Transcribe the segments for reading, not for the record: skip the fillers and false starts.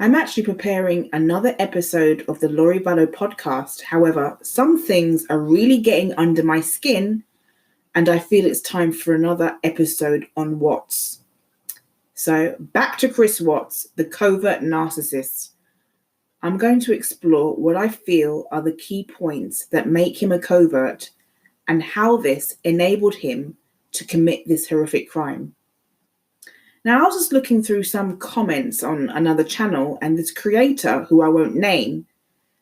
I'm actually preparing another episode of the Laurie Vallow podcast. However, some things are really getting under my skin, and I feel it's time for another episode on Watts. So, back to Chris Watts, the covert narcissist. I'm going to explore what I feel are the key points that make him a covert and how this enabled him to commit this horrific crime. Now, I was just looking through some comments on another channel, and this creator, who I won't name,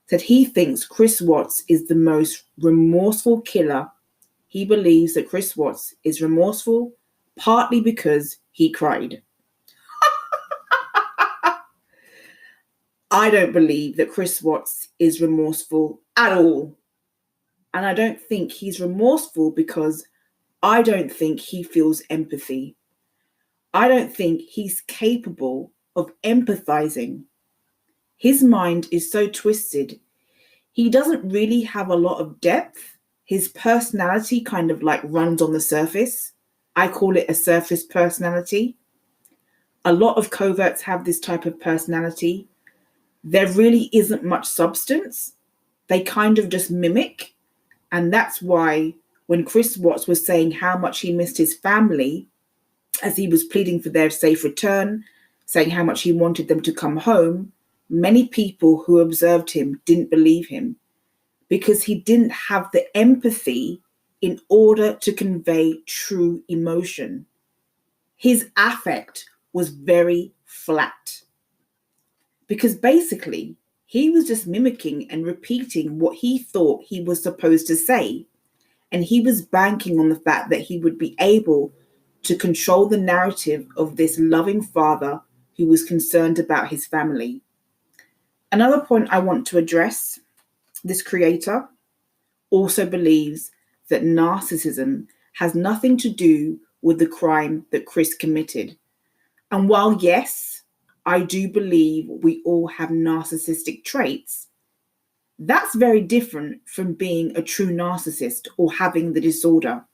said he thinks Chris Watts is the most remorseful killer. He believes that Chris Watts is remorseful partly because he cried. I don't believe that Chris Watts is remorseful at all. And I don't think he's remorseful because I don't think he feels empathy. I don't think he's capable of empathizing. His mind is so twisted. He doesn't really have a lot of depth. His personality kind of like runs on the surface. I call it a surface personality. A lot of coverts have this type of personality. There really isn't much substance. They kind of just mimic. And that's why when Chris Watts was saying how much he missed his family, as he was pleading for their safe return, saying how much he wanted them to come home, many people who observed him didn't believe him because he didn't have the empathy in order to convey true emotion. His affect was very flat because basically he was just mimicking and repeating what he thought he was supposed to say. And he was banking on the fact that he would be able to control the narrative of this loving father who was concerned about his family. Another point I want to address, this creator also believes that narcissism has nothing to do with the crime that Chris committed. And while yes, I do believe we all have narcissistic traits, that's very different from being a true narcissist or having the disorder.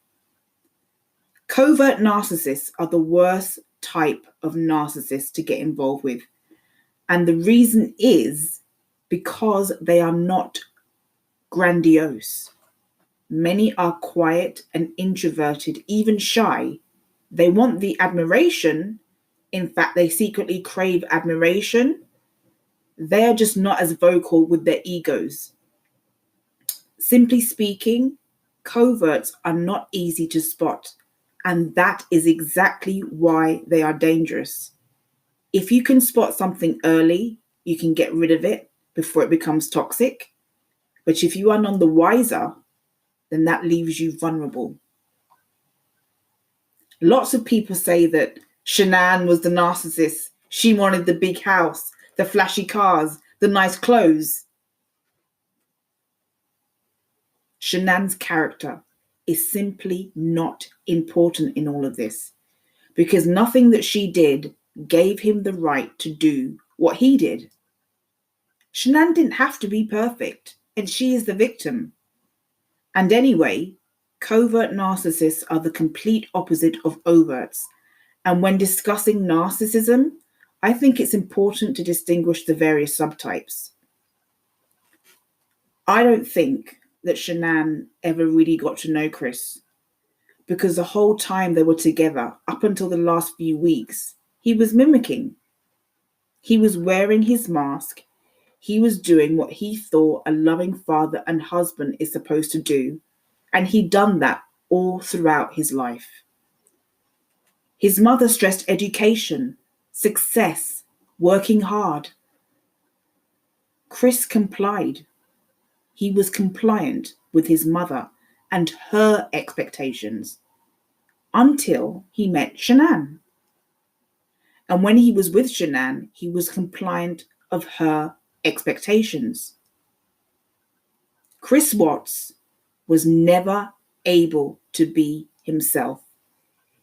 Covert narcissists are the worst type of narcissist to get involved with. And the reason is because they are not grandiose. Many are quiet and introverted, even shy. They want the admiration. In fact, they secretly crave admiration. They are just not as vocal with their egos. Simply speaking, coverts are not easy to spot. And that is exactly why they are dangerous. If you can spot something early, you can get rid of it before it becomes toxic. But if you are none the wiser, then that leaves you vulnerable. Lots of people say that Shanann was the narcissist. She wanted the big house, the flashy cars, the nice clothes. Shanann's character is simply not important in all of this because nothing that she did gave him the right to do what he did. Shanann didn't have to be perfect, and she is the victim. And anyway, covert narcissists are the complete opposite of overts. And when discussing narcissism, I think it's important to distinguish the various subtypes. I don't think that Shanann ever really got to know Chris because the whole time they were together, up until the last few weeks, he was mimicking. He was wearing his mask. He was doing what he thought a loving father and husband is supposed to do. And he'd done that all throughout his life. His mother stressed education, success, working hard. Chris complied. He was compliant with his mother and her expectations until he met Shanann. And when he was with Shanann, he was compliant of her expectations. Chris Watts was never able to be himself.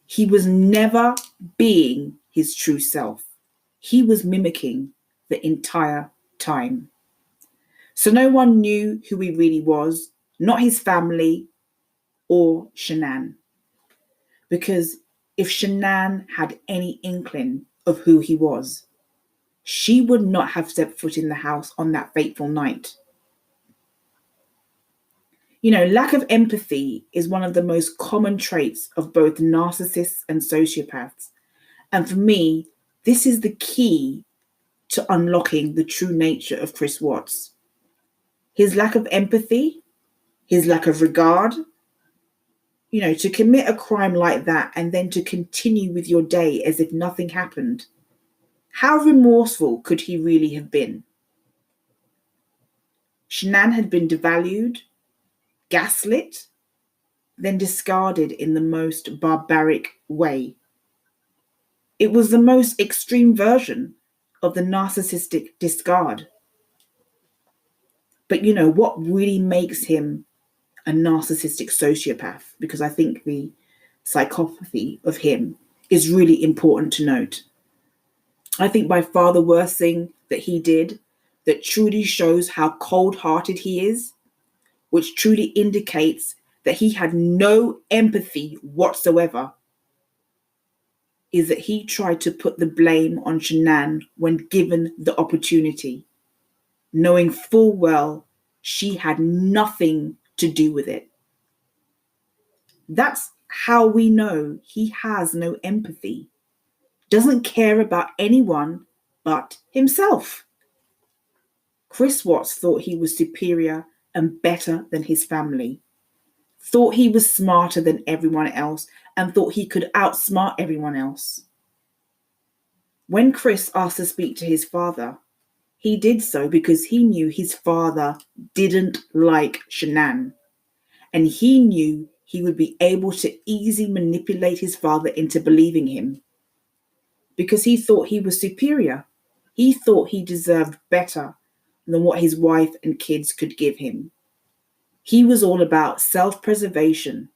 He was never being his true self. He was mimicking the entire time. So no one knew who he really was, not his family or Shanann. Because if Shanann had any inkling of who he was, she would not have stepped foot in the house on that fateful night. Lack of empathy is one of the most common traits of both narcissists and sociopaths. And for me, this is the key to unlocking the true nature of Chris Watts. His lack of empathy, his lack of regard, to commit a crime like that and then to continue with your day as if nothing happened. How remorseful could he really have been? Shanann had been devalued, gaslit, then discarded in the most barbaric way. It was the most extreme version of the narcissistic discard. But what really makes him a narcissistic sociopath? Because I think the psychopathy of him is really important to note. I think by far the worst thing that he did that truly shows how cold-hearted he is, which truly indicates that he had no empathy whatsoever, is that he tried to put the blame on Shanann when given the opportunity, knowing full well she had nothing to do with it. That's how we know he has no empathy, doesn't care about anyone but himself. Chris Watts thought he was superior and better than his family, thought he was smarter than everyone else, and thought he could outsmart everyone else. When Chris asked to speak to his father, he did so because he knew his father didn't like Shanann, and he knew he would be able to easily manipulate his father into believing him because he thought he was superior. He thought he deserved better than what his wife and kids could give him. He was all about self-preservation.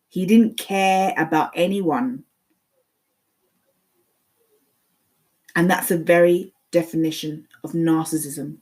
He didn't care about anyone. And that's the very definition of narcissism.